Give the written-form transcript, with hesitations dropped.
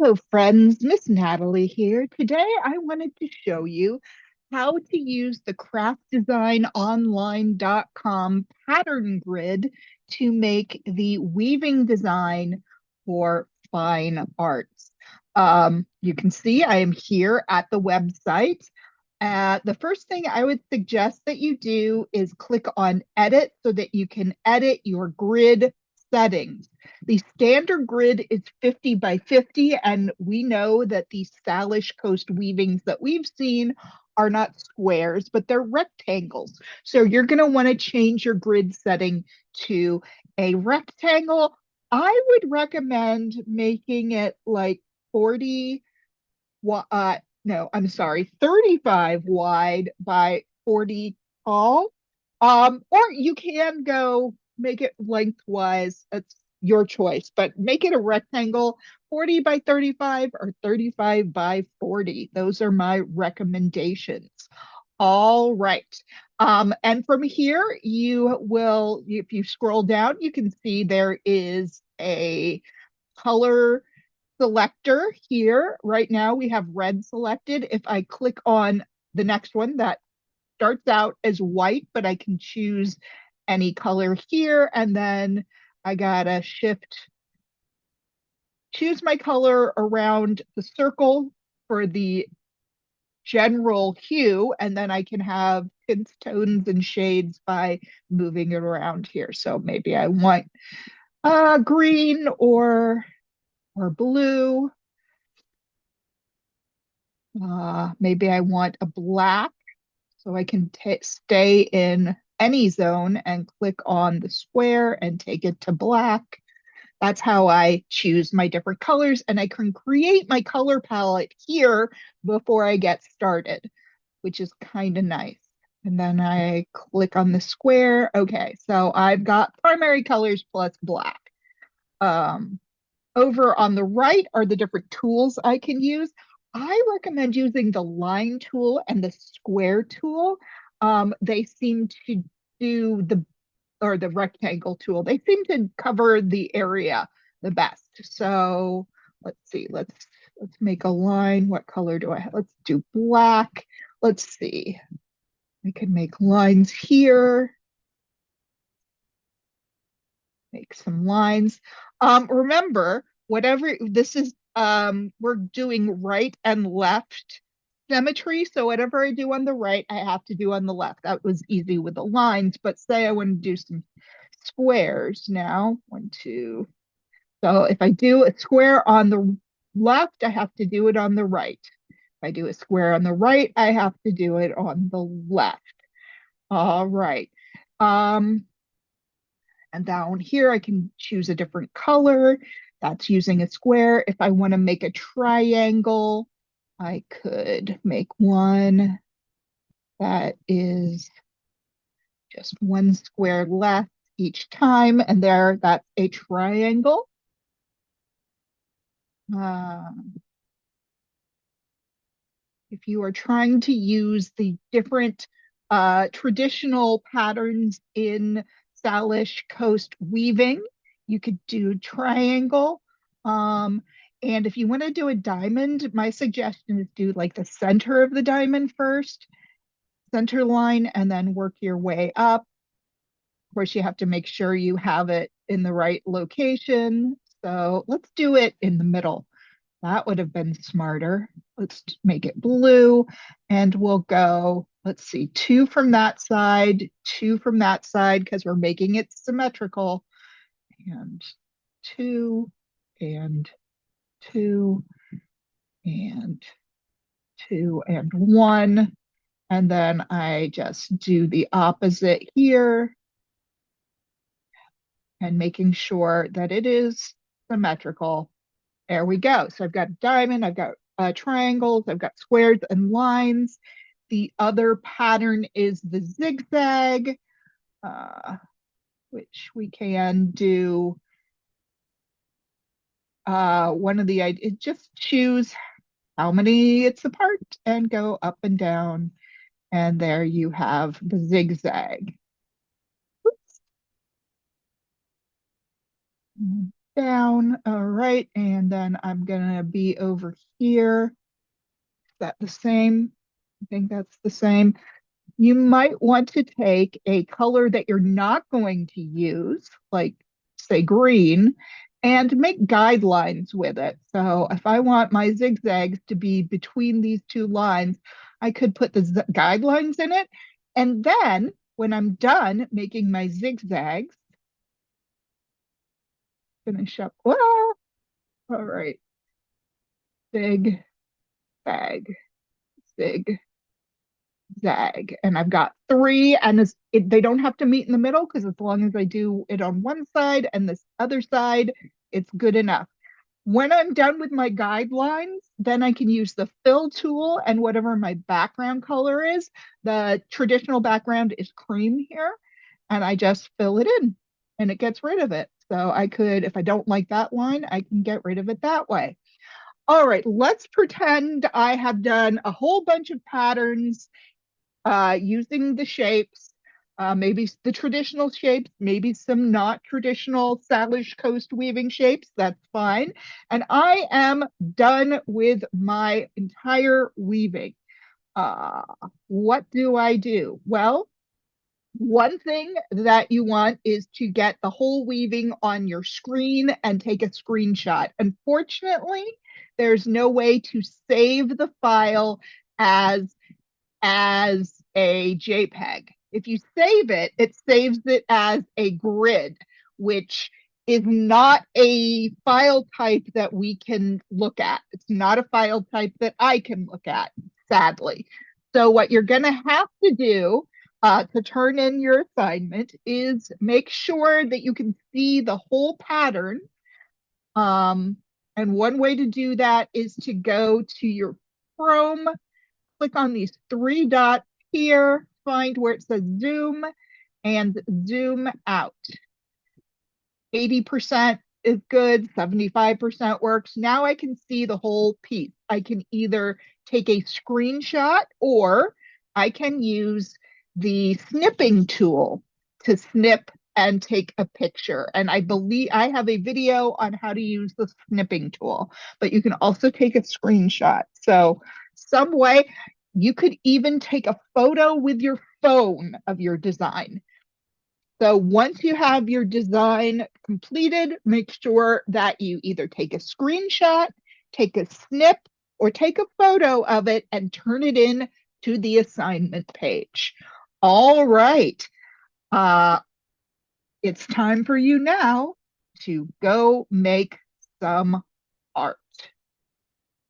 Hello, friends. Miss Natalie here. Today, I wanted to show you how to use the craftdesignonline.com pattern grid to make the weaving design for fine arts. You can see I am here at the website. The first thing I would suggest that you do is click on edit so that you can edit your grid settings. The standard grid is 50 by 50, and we know that the Salish Coast weavings that we've seen are not squares, but they're rectangles. So you're going to want to change your grid setting to a rectangle. I would recommend making it like 40 no, I'm sorry, 35 wide by 40 tall. Or you can go make it lengthwise. It's your choice, but make it a rectangle, 40 by 35 or 35 by 40. Those are my recommendations. All right. And from here, you will, if you scroll down, you can see there is a color selector here. Right now we have red selected. If I click on the next one, that starts out as white, but I can choose any color here. And then I gotta choose my color around the circle for the general hue. And then I can have tints, tones, and shades by moving it around here. So maybe I want green or blue. Maybe I want a black so I can stay in any zone and click on the square and take it to black. That's how I choose my different colors, and I can create my color palette here before I get started, which is kind of nice. And then I click on the square. Okay, so I've got primary colors plus black. Um, Over on the right are the different tools I can use. I recommend using the line tool and the square tool. They seem to do or the rectangle tool. They seem to cover the area the best. So let's see, let's make a line. What color do I have? Let's do black. Let's see. I can make lines here, make some lines. Remember, whatever this is, we're doing right and left symmetry. So whatever I do on the right, I have to do on the left. That was easy with the lines, but say I want to do some squares now. One, two. So if I do a square on the left, I have to do it on the right. If I do a square on the right, I have to do it on the left. All right. Um, and down here, I can choose a different color. That's using a square. If I want to make a triangle, I could make one that is just one square left each time. And there, that's a triangle. Um, if you are trying to use the different traditional patterns in Salish Coast weaving, you could do triangle. Um, and if you want to do a diamond, my suggestion is do like the center of the diamond first, center line, and then work your way up. Of course, you have to make sure you have it in the right location. So let's do it in the middle. That would have been smarter. Let's make it blue and we'll go, let's see, two from that side, two from that side because we're making it symmetrical. And two and two and two and one. And then I just do the opposite here and making sure that it is symmetrical. There we go. So I've got diamond, I've got triangles, I've got squares and lines. The other pattern is the zigzag, uh, which we can do one of the ideas. Just choose how many it's apart and go up and down. And there you have the zigzag. down. All right, and then I'm gonna be over here. Is that the same? I think that's the same. You might want to take a color that you're not going to use, like say green, and make guidelines with it. So if I want my zigzags to be between these two lines, I could put the guidelines in it. And then when I'm done making my zigzags, finish up. Ah, all right. Zig, zag, zig, zag. And I've got three, and they don't have to meet in the middle because as long as I do it on one side and this other side, it's good enough. When I'm done with my guidelines, then I can use the fill tool and whatever my background color is. The traditional background is cream here, and I just fill it in and it gets rid of it. So I could, if I don't like that line, I can get rid of it that way. All right, let's pretend I have done a whole bunch of patterns using the shapes, maybe the traditional shapes, maybe some not traditional Salish Coast weaving shapes. That's fine. And I am done with my entire weaving. Uh, what do I do? Well, one thing that you want is to get the whole weaving on your screen and take a screenshot. Unfortunately, there's no way to save the file as a JPEG. If you save it, it saves it as a grid, which is not a file type that we can look at. It's not a file type that I can look at, sadly. So what you're going to have to do to turn in your assignment is make sure that you can see the whole pattern. And one way to do that is to go to your Chrome, click on these three dots here, find where it says zoom, and zoom out. 80% is good, 75% works. Now I can see the whole piece. I can either take a screenshot or I can use the snipping tool to snip and take a picture. And I believe I have a video on how to use the snipping tool, but you can also take a screenshot. So some way you could even take a photo with your phone of your design. So once you have your design completed, make sure that you either take a screenshot, take a snip, or take a photo of it and turn it in to the assignment page. All right. Uh, it's time for you now to go make some art.